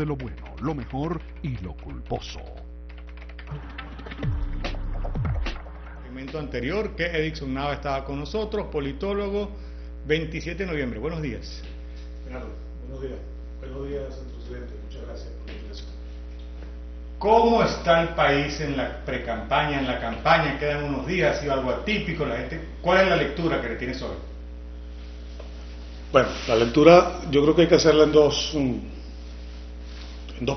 de lo bueno, lo mejor y lo culposo. Segmento anterior que Edison Nava estaba con nosotros, politólogo, 27 de noviembre. Buenos días. Bernardo, buenos días. Buenos días, Centro Occidente. Muchas gracias por la invitación. ¿Cómo está el país en la precampaña, en la campaña? Quedan unos días, ha sido algo atípico. La gente, ¿cuál es la lectura que le tienes hoy? Bueno, la lectura yo creo que hay que hacerla en dos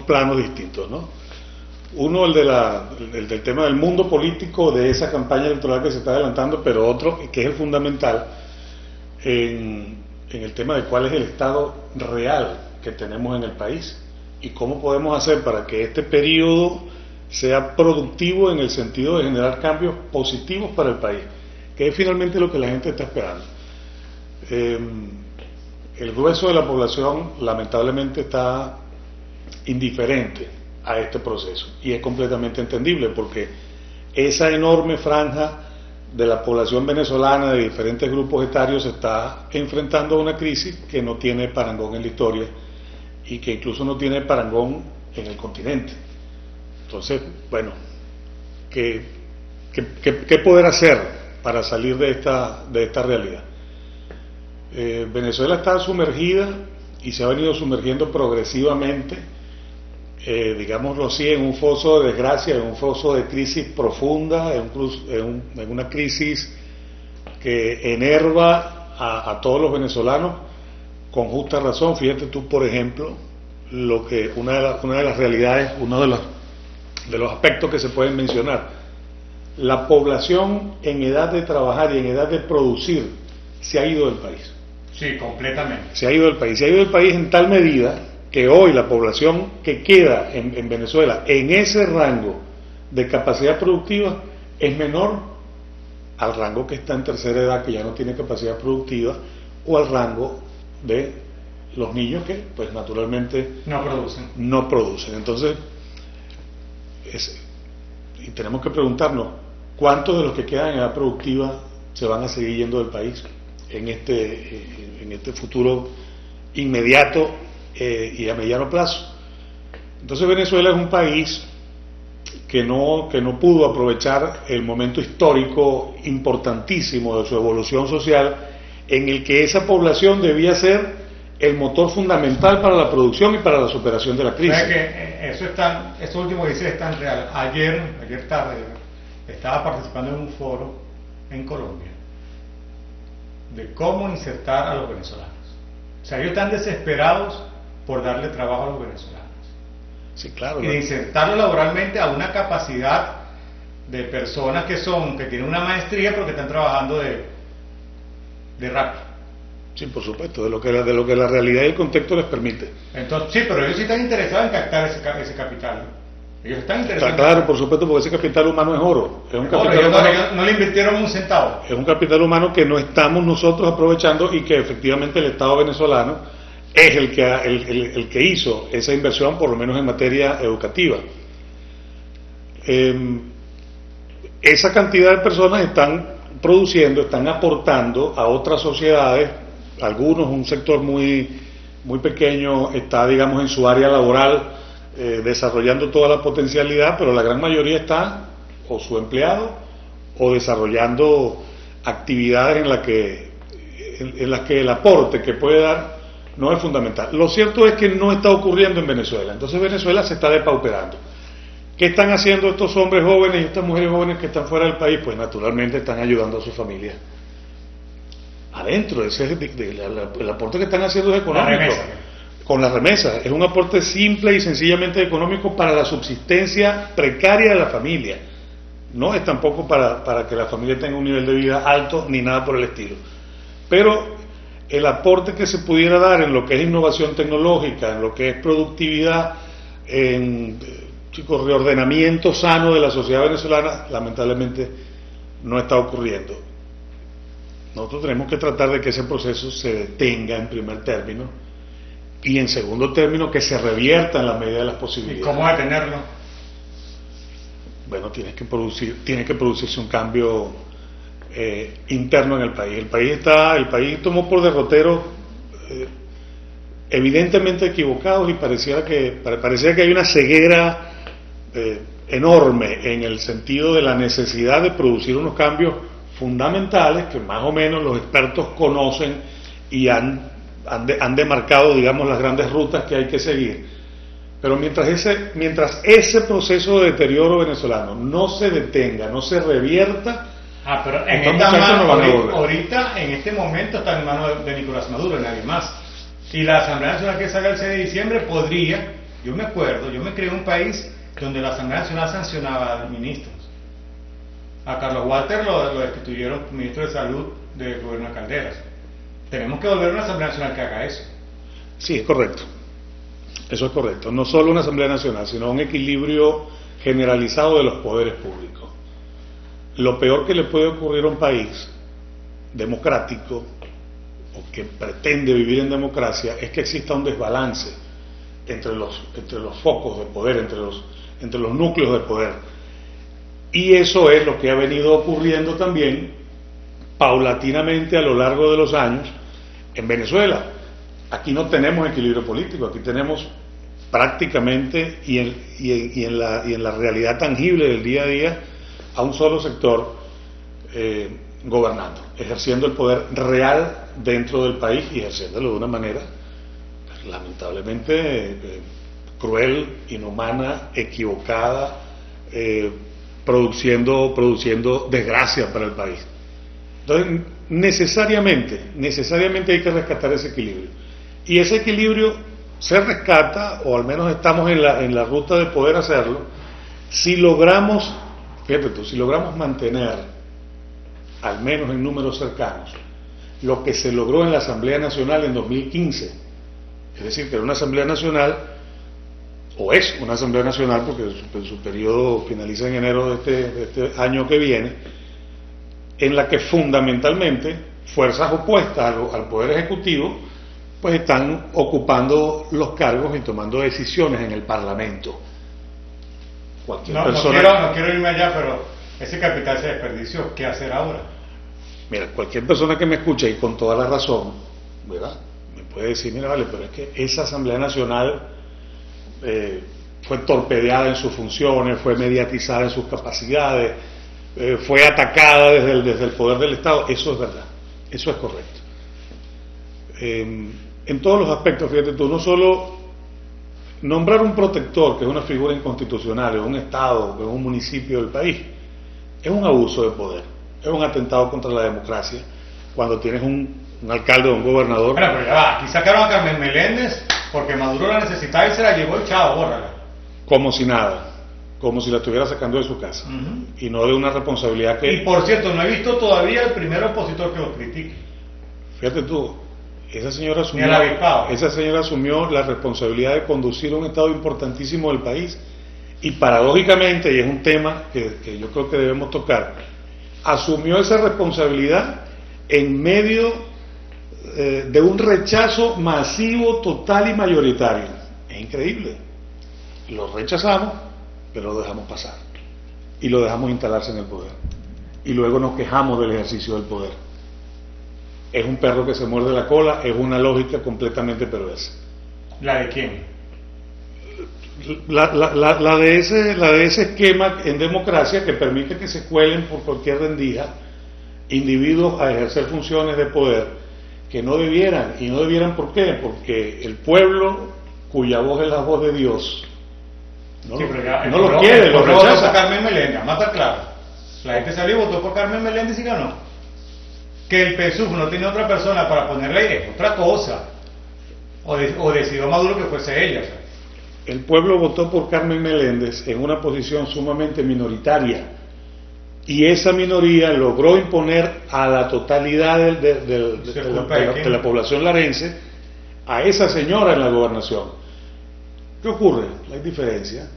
planos distintos, ¿no? Uno, el del tema del mundo político de esa campaña electoral que se está adelantando, pero otro, que es el fundamental, en el tema de cuál es el estado real que tenemos en el país y cómo podemos hacer para que este periodo sea productivo en el sentido de generar cambios positivos para el país, que es finalmente lo que la gente está esperando. El grueso de la población lamentablemente está indiferente a este proceso y es completamente entendible porque esa enorme franja de la población venezolana de diferentes grupos etarios se está enfrentando a una crisis que no tiene parangón en la historia y que incluso no tiene parangón en el continente. Entonces, bueno, ¿qué poder hacer para salir de esta realidad? Venezuela está sumergida y se ha venido sumergiendo progresivamente, digámoslo así, en un foso de desgracia, en un foso de crisis profunda, en una crisis que enerva a todos los venezolanos con justa razón. Fíjate tú, por ejemplo, una de las realidades, uno de los aspectos que se pueden mencionar: la población en edad de trabajar y en edad de producir se ha ido del país. Sí, completamente. Se ha ido del país en tal medida que hoy la población que queda en Venezuela en ese rango de capacidad productiva es menor al rango que está en tercera edad, que ya no tiene capacidad productiva, o al rango de los niños que pues naturalmente no producen. Entonces y tenemos que preguntarnos cuántos de los que quedan en edad productiva se van a seguir yendo del país en este futuro inmediato y a mediano plazo. Entonces Venezuela es un país que no pudo aprovechar el momento histórico importantísimo de su evolución social, en el que esa población debía ser el motor fundamental para la producción y para la superación de la crisis. ¿Sabes que eso último que dices es tan real? Ayer tarde estaba participando en un foro en Colombia de cómo insertar a los venezolanos. O sea, ellos están desesperados por darle trabajo a los venezolanos. Sí, claro. Y de insertarlo laboralmente a una capacidad de personas que tienen una maestría pero que están trabajando de rápido. Sí, por supuesto, de lo que la realidad y el contexto les permite. Entonces, sí, pero ellos sí están interesados en captar ese capital, ¿no? Ellos están interesados. Está claro, por supuesto, porque ese capital humano es oro. Es un capital ellos humano, no le invirtieron un centavo. Es un capital humano que no estamos nosotros aprovechando y que efectivamente el Estado venezolano es el que hizo esa inversión, por lo menos en materia educativa. Esa cantidad de personas están produciendo, están aportando a otras sociedades. Algunos, un sector muy pequeño, está, digamos, en su área laboral desarrollando toda la potencialidad, pero la gran mayoría está o su empleado o desarrollando actividades en las que el aporte que puede dar no es fundamental. Lo cierto es que no está ocurriendo en Venezuela. Entonces Venezuela se está depauperando. ¿Qué están haciendo estos hombres jóvenes y estas mujeres jóvenes que están fuera del país? Pues naturalmente están ayudando a sus familias adentro. El aporte que están haciendo es económico. Con las remesas. Es un aporte simple y sencillamente económico para la subsistencia precaria de la familia. No es tampoco para que la familia tenga un nivel de vida alto ni nada por el estilo. Pero el aporte que se pudiera dar en lo que es innovación tecnológica, en lo que es productividad, en reordenamiento sano de la sociedad venezolana, lamentablemente no está ocurriendo. Nosotros tenemos que tratar de que ese proceso se detenga en primer término y en segundo término que se revierta en la medida de las posibilidades. ¿Y cómo detenerlo? Bueno, tiene que producirse un cambio interno en el país. El país tomó por derrotero evidentemente equivocados y parecía que hay una ceguera enorme en el sentido de la necesidad de producir unos cambios fundamentales que más o menos los expertos conocen y han demarcado, digamos, las grandes rutas que hay que seguir. Pero mientras ese proceso de deterioro venezolano no se detenga, no se revierta, pero en esta mano, ahorita, en este momento, está en manos de Nicolás Maduro, nadie más. Y la Asamblea Nacional que salga el 6 de diciembre podría, yo me crié en un país donde la Asamblea Nacional sancionaba a los ministros. A Carlos Walter lo destituyeron ministro de Salud del gobierno de Calderas. Tenemos que volver a una Asamblea Nacional que haga eso. Sí, es correcto. Eso es correcto. No solo una Asamblea Nacional, sino un equilibrio generalizado de los poderes públicos. Lo peor que le puede ocurrir a un país democrático o que pretende vivir en democracia es que exista un desbalance entre los focos de poder, entre los núcleos de poder. Y eso es lo que ha venido ocurriendo también paulatinamente a lo largo de los años en Venezuela. Aquí no tenemos equilibrio político, aquí tenemos prácticamente y en la realidad tangible del día a día a un solo sector gobernando, ejerciendo el poder real dentro del país y ejerciéndolo de una manera lamentablemente cruel, inhumana, equivocada, produciendo desgracia para el país. Entonces, necesariamente hay que rescatar ese equilibrio. Y ese equilibrio se rescata, o al menos estamos en la ruta de poder hacerlo, si logramos, fíjate tú, si logramos mantener, al menos en números cercanos, lo que se logró en la Asamblea Nacional en 2015. Es decir, que era una Asamblea Nacional, o es una Asamblea Nacional, porque su periodo finaliza en enero de este año que viene, en la que fundamentalmente fuerzas opuestas al Poder Ejecutivo pues están ocupando los cargos y tomando decisiones en el Parlamento. No quiero irme allá, pero ese capital se desperdició. ¿Qué hacer ahora? Mira, cualquier persona que me escuche, y con toda la razón, ¿verdad?, me puede decir, mira, vale, pero es que esa Asamblea Nacional fue torpedeada en sus funciones, fue mediatizada en sus capacidades, fue atacada desde el poder del Estado. Eso es verdad, eso es correcto. En todos los aspectos, fíjate tú, no solo nombrar un protector, que es una figura inconstitucional, en un Estado, en un municipio del país, es un abuso de poder, es un atentado contra la democracia, cuando tienes un alcalde o un gobernador. Pero ya va, aquí sacaron a Carmen Meléndez porque Maduro la necesitaba y se la llevó y chao, bórrala. Como si nada, como si la estuviera sacando de su casa, y no de una responsabilidad que... Y por cierto, no he visto todavía el primer opositor que lo critique. Fíjate tú, esa señora asumió la responsabilidad de conducir un Estado importantísimo del país, y paradójicamente, y es un tema que yo creo que debemos tocar, asumió esa responsabilidad en medio de un rechazo masivo, total y mayoritario. Es increíble. Lo rechazamos, pero lo dejamos pasar y lo dejamos instalarse en el poder, y luego nos quejamos del ejercicio del poder. Es un perro que se muerde la cola, es una lógica completamente perversa. ¿La de quién? La de ese esquema en democracia que permite que se cuelen por cualquier rendija individuos a ejercer funciones de poder que no debieran. ¿Y no debieran por qué? Porque el pueblo, cuya voz es la voz de Dios, no lo quiere, lo rechaza. Votó por Carmen Meléndez, mata claro. La gente salió y votó por Carmen Meléndez y ganó. Que el PSUV no tiene otra persona para ponerle es otra cosa. O decidió Maduro que fuese ella. ¿Sabes? El pueblo votó por Carmen Meléndez en una posición sumamente minoritaria, y esa minoría logró imponer a la totalidad de la población larense a esa señora en la gobernación. ¿Qué ocurre? La indiferencia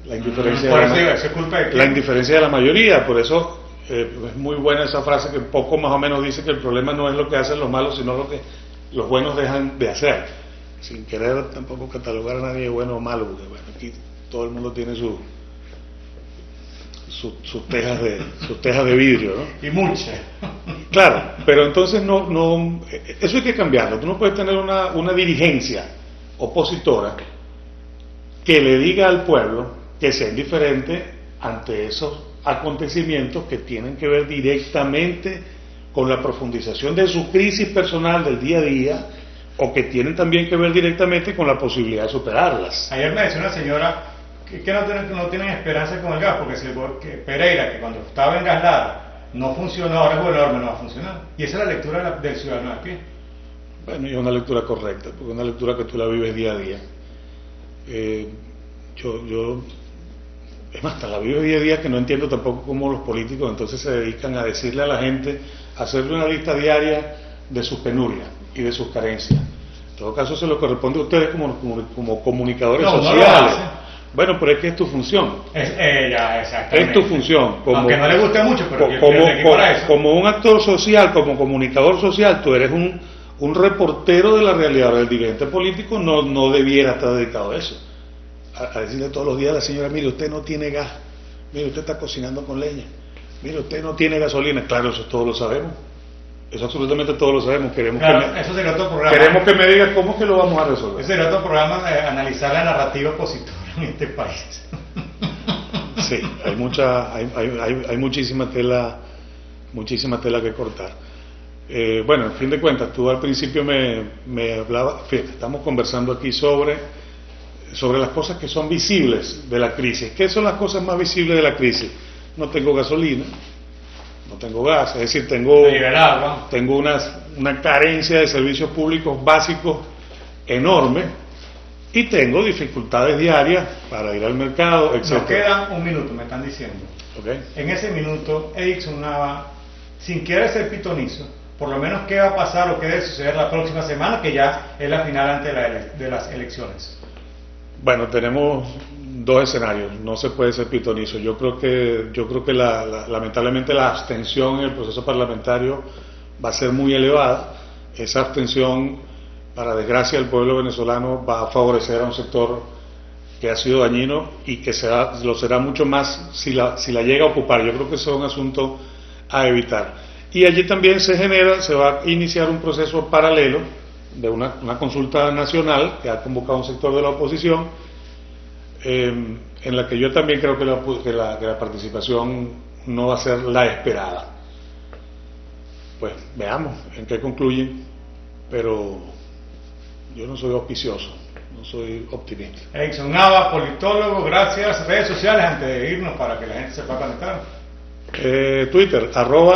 de la mayoría. Por eso es muy buena esa frase que un poco más o menos dice que el problema no es lo que hacen los malos, sino lo que los buenos dejan de hacer, sin querer tampoco catalogar a nadie de bueno o malo, porque bueno, aquí todo el mundo tiene sus tejas de vidrio, ¿no? Y muchas. Claro, pero entonces no eso hay que cambiarlo. Tú no puedes tener una dirigencia opositora que le diga al pueblo que sea indiferente ante esos acontecimientos que tienen que ver directamente con la profundización de su crisis personal del día a día, o que tienen también que ver directamente con la posibilidad de superarlas. Ayer me decía una señora que no tienen esperanza con el gas, porque si que Pereira, que cuando estaba en Gaslara no funcionó, ahora el gobernador no va a funcionar. Y esa es la lectura del ciudadano de a pie. Bueno, y es una lectura correcta, porque es una lectura que tú la vives día a día. Es más, hasta la vivo día a día, que no entiendo tampoco cómo los políticos entonces se dedican a decirle a la gente, a hacerle una lista diaria de sus penurias y de sus carencias. En todo caso, se lo corresponde a ustedes como comunicadores sociales. Bueno, pero es que es tu función. Es tu función. Aunque no le guste mucho, pero como un actor social, como comunicador social, tú eres un reportero de la realidad. Ahora, el dirigente político no debiera estar dedicado a eso. A decirle todos los días a la señora, mire, usted no tiene gas, mire, usted está cocinando con leña, mire, usted no tiene gasolina. Claro, eso todos lo sabemos. Eso absolutamente todos lo sabemos. Eso sería otro programa. Queremos que me diga cómo es que lo vamos a resolver. Ese sería otro programa de analizar la narrativa opositora en este país. Sí, hay muchísima tela que cortar. Bueno, en fin de cuentas, tú al principio me hablabas, fíjate, estamos conversando aquí sobre las cosas que son visibles de la crisis. ¿Qué son las cosas más visibles de la crisis? No tengo gasolina, no tengo gas, es decir, tengo una carencia de servicios públicos básicos enorme, y tengo dificultades diarias para ir al mercado, etc. Nos queda un minuto, me están diciendo. Okay. En ese minuto, Edison Nava, sin querer ser pitonizo, por lo menos qué va a pasar o qué debe suceder la próxima semana, que ya es la final antes de las elecciones. Bueno, tenemos dos escenarios, no se puede ser pitonizo. Yo creo que lamentablemente la abstención en el proceso parlamentario va a ser muy elevada. Esa abstención, para desgracia del pueblo venezolano, va a favorecer a un sector que ha sido dañino y que lo será mucho más si la llega a ocupar. Yo creo que eso es un asunto a evitar. Y allí también se va a iniciar un proceso paralelo de una consulta nacional que ha convocado un sector de la oposición, en la que yo también creo que la participación no va a ser la esperada. Pues veamos en qué concluyen, pero yo no soy auspicioso, no soy optimista. Edison Nava, politólogo, gracias. Redes sociales antes de irnos para que la gente se pueda conectar. Twitter,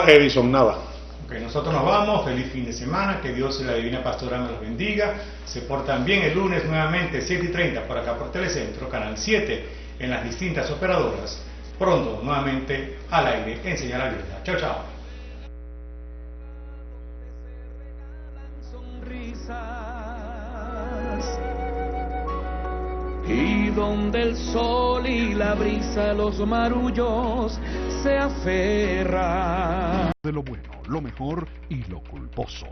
@EdisonNava. Okay, nosotros nos vamos, feliz fin de semana, que Dios y la Divina Pastora nos los bendiga. Se portan bien el lunes nuevamente, 7:30 por acá por Telecentro, Canal 7, en las distintas operadoras. Pronto, nuevamente al aire, en señal abierta. Chao, chao. Y donde el sol y la brisa, los marullos se aferran. De lo bueno, lo mejor y lo culposo.